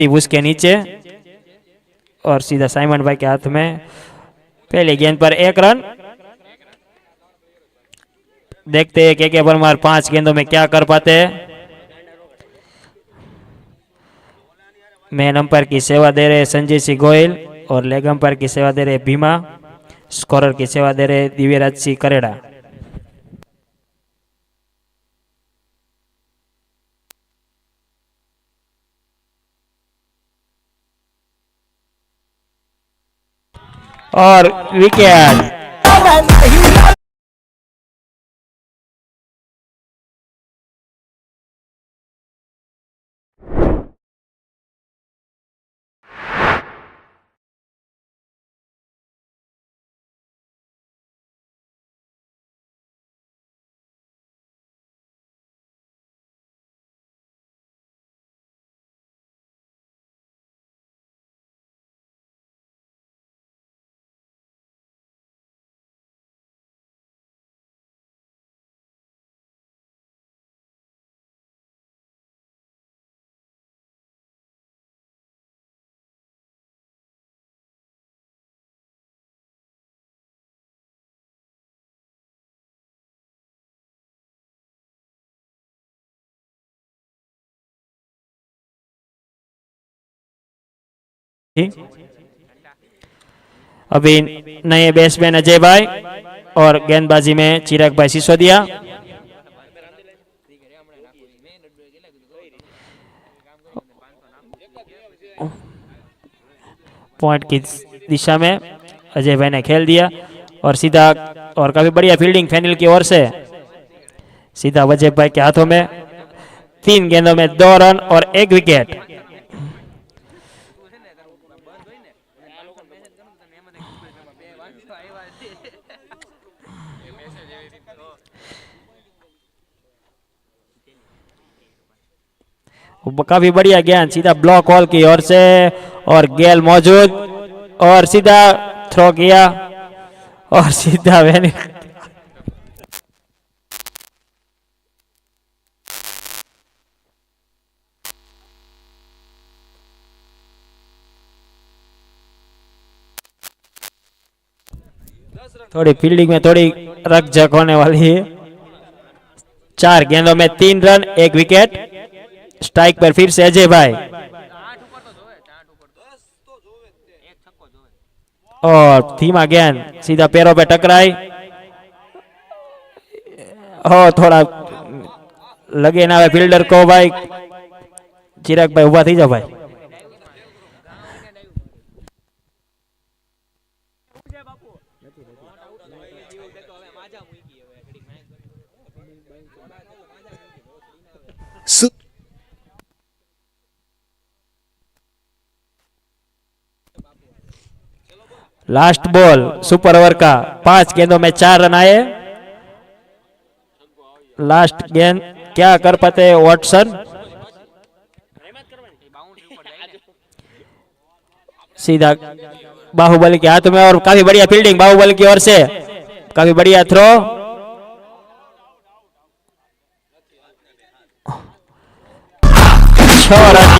उसके नीचे और सीधा साइमन भाई के हाथ में। पहले गेंद पर 1 रन। देखते हैं के परमार 5 गेंदों में क्या कर पाते हैं। मेन अंपायर की सेवा दे रहे संजय सिंह गोयल और लेग अंपायर की सेवा दे रहे भीमा। स्कोरर की सेवा दे रहे दिव्यराज सिंह करेड़ा। और विकेट। अभी नए बैट्समैन अजय भाई और गेंदबाजी में चिराग भाई सिसोदिया। पॉइंट की दिशा में अजय भाई ने खेल दिया और सीधा और काफी बढ़िया फील्डिंग फैनल की ओर से सीधा अजय भाई के हाथों में। 3 गेंदों में 2 रन और 1 विकेट। काफी बढ़िया गेंद सीधा ब्लॉक हॉल की ओर से और गेल मौजूद और सीधा थ्रो किया और सीधा थोड़ी फील्डिंग में थोड़ी रकझक होने वाली है। 4 गेंदों में 3 रन 1 विकेट। स्ट्राइक पर फिर से अजय भाई और धीमा गेंद सीधा पैरों पे टकराई और थोड़ा लगे ना फील्डर को भाई। चिराग भाई उभा थी जाओ भाई। लास्ट बॉल सुपर ओवर का 5 गेंदों में 4 रन आए। लास्ट गेंद क्या कर पाते वॉटसन। सीधा बाहुबली के हाथ में और काफी बढ़िया फील्डिंग बाहुबली की ओर से। काफी बढ़िया थ्रो। 6 रन।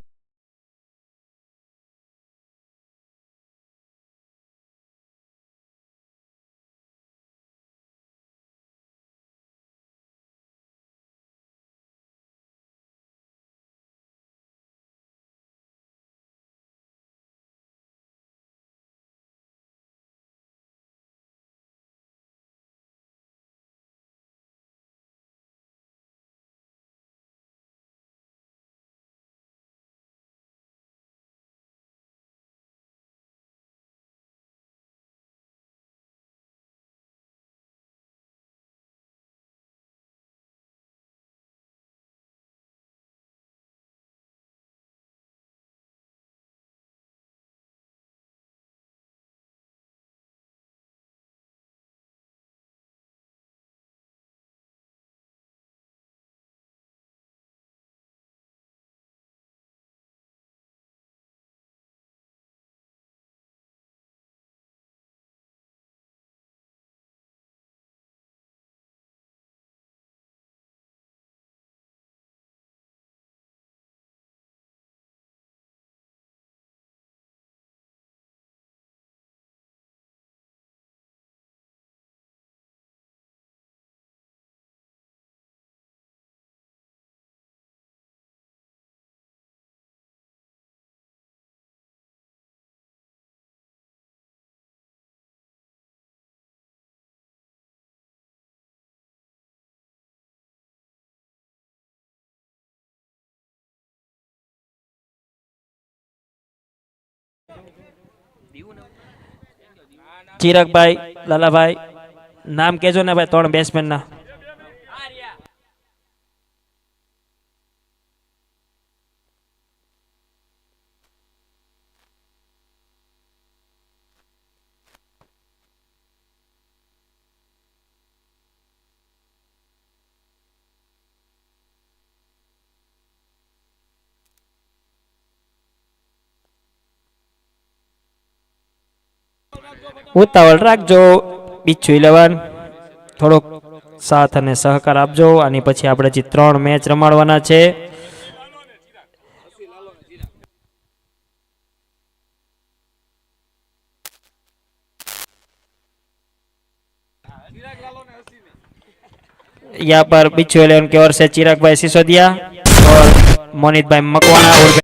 ચિરાગભાઈ, લાલાભાઈ, નામ કેજો ને ભાઈ 3 બેટ્સમેન ના. ઉતાવળ રાખજો બિચ્છુ 11, થોડોક સાથ અને સહકાર આપજો. આની પછી આપણે જે 3 મેચ રમાડવાના છે. यहाँ पर बिच्छू 11 की ओर से चिराग भाई सिसोदिया और मोनित भाई मकवाना और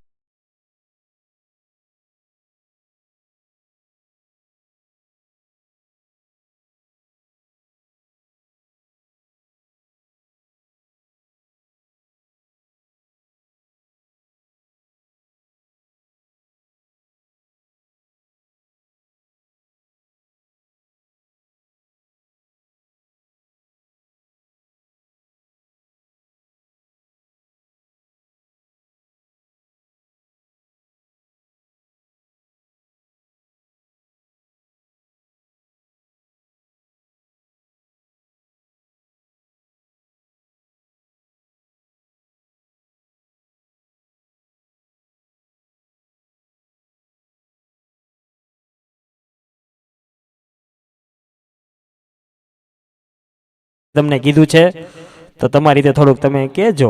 તમને કીધું છે તો તમારી રીતે થોડુંક તમે કહેજો.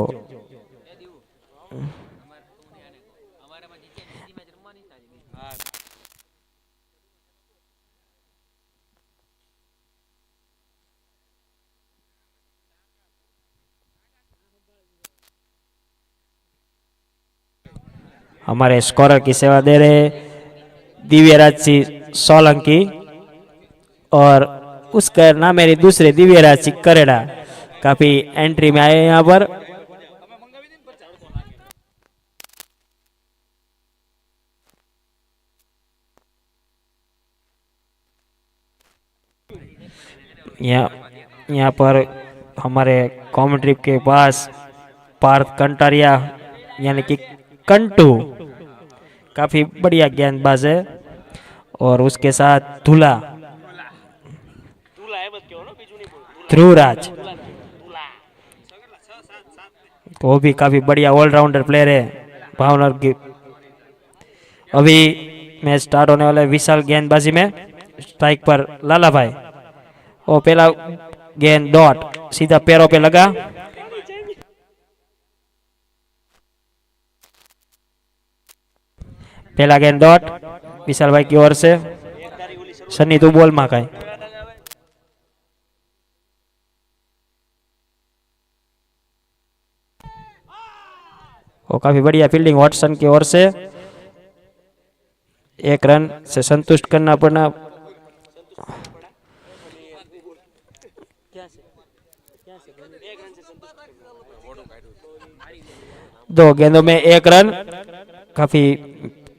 हमारे स्कोरर की सेवा दे रहे दिव्यराज सिंह सोलंकी और उसका नाम मेरी दूसरे दिव्यराज सिंह करेड़ा काफी एंट्री में आए यहाँ पर. यहाँ पर हमारे कॉमेंट्री के पास पार्थ कंटारिया यानी कि कंटू काफी बढ़िया गेंदबाज है और उसके साथ धूला ध्रुवराज वो भी काफी बढ़िया ऑलराउंडर प्लेयर है भावनगर की. अभी मैच स्टार्ट होने वाला है. विशाल गेंदबाजी में स्ट्राइक पर लाला भाई और पहला गेंद डॉट सीधा पैरों पे लगा. पहला गेंद डॉट विशाल भाई की ओर से. सन्नी तू बोल मा काई और काफी बढ़िया फील्डिंग वॉटसन की ओर से. 1 रन से संतुष्ट करना पड़ना. दो गेंदों में 1 रन. काफी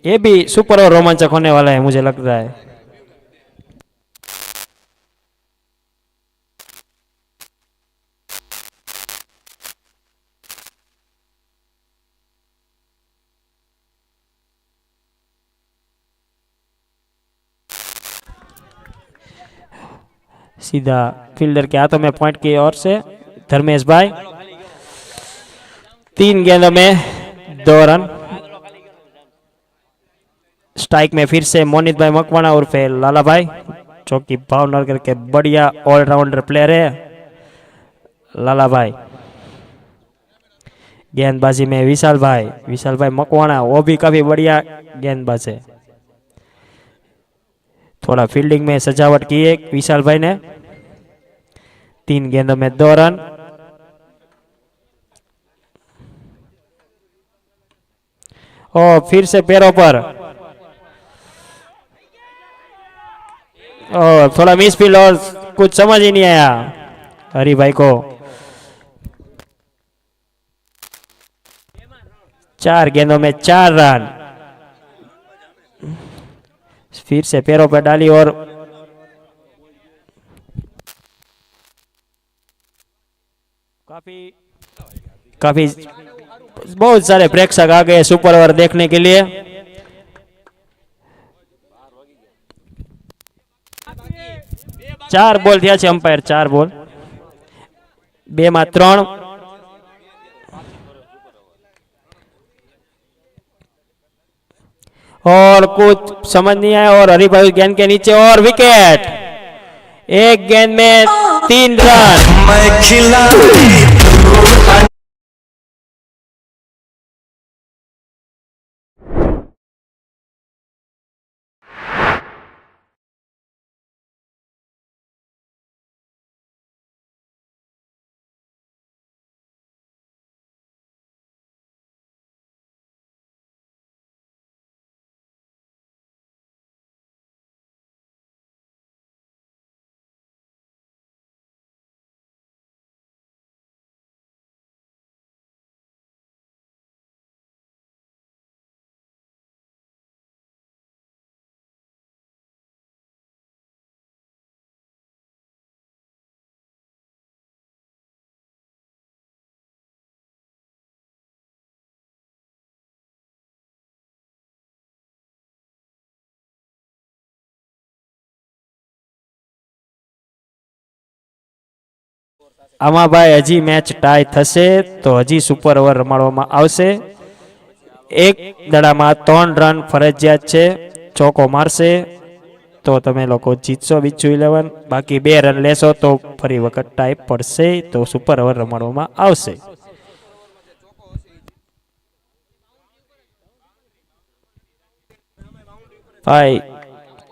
ये भी सुपर और रोमांचक होने वाला है मुझे लग रहा है. सीधा फील्डर के हाथों में पॉइंट की ओर से धर्मेश भाई. 3 गेंदों में 2 रन. स्ट्राइक में फिर से मोनित भाई मकवाना और फिर लाला भाई जो कि भावनगर के बढ़िया ऑलराउंडर प्लेयर है लाला भाई. गेंदबाजी में विशाल भाई मकवाना वो भी काफी बढ़िया गेंदबाज है. थोड़ा फील्डिंग में सजावट की है विशाल भाई ने. 3 गेंदों में 2 रन. और फिर से पैरों पर और थोड़ा मिसफील्ड और कुछ समझ ही नहीं आया हरी भाई को. 4 गेंदों में 4 रन. फिर से पैरों पर डाली और काफी बहुत सारे प्रेक्षक आ गए सुपर ओवर देखने के लिए। चार बोल थया छे अंपायर, 4 बोल, 2 में 3 और कुछ समझ नहीं आया और हरिभाई गेंद के नीचे और विकेट। एक गेंद में 3 रन। आमा भाई हजी मैच टाई थशे तो हजी सुपर ओवर रमाडवामां आवशे। एक दड़ा 3 रन फरजियात छे, चौको मारशे तो तमे लोको जीतशो बीचू 11, बाकी 2 रन लेशो तो फरी वखत टाई पड़शे तो सुपर ओवर रमाडवामां आवशे। भाई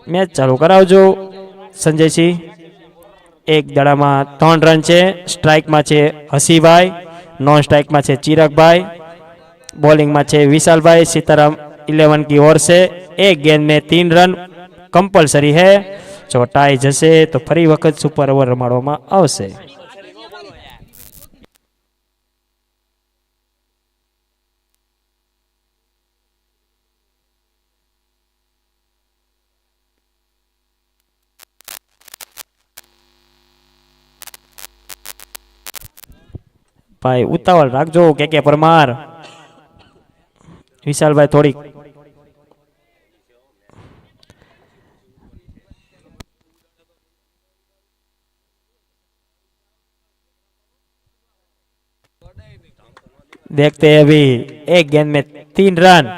मैच चालू करावजो संजय सिंह। एक दड़ा में 3 रन है, स्ट्राइक में है हसीभाई, नॉन स्ट्राइक में है चिराग भाई, बॉलिंग में है विशाल भाई। सीताराम 11 की ओर से एक गेंद में 3 रन कंपलसरी है। जो टाई जसे तो फरी वखत सुपर ओवर रमाडवामां आवशे। भाई उतावल राखजो के परमार। विशाल भाई थोड़ी देखते हैं अभी एक गेंद में 3 रन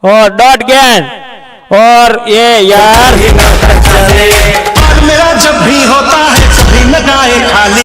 और डॉट गेंद और ये यार मेरा जब भी होता है सभी लगाए खाली।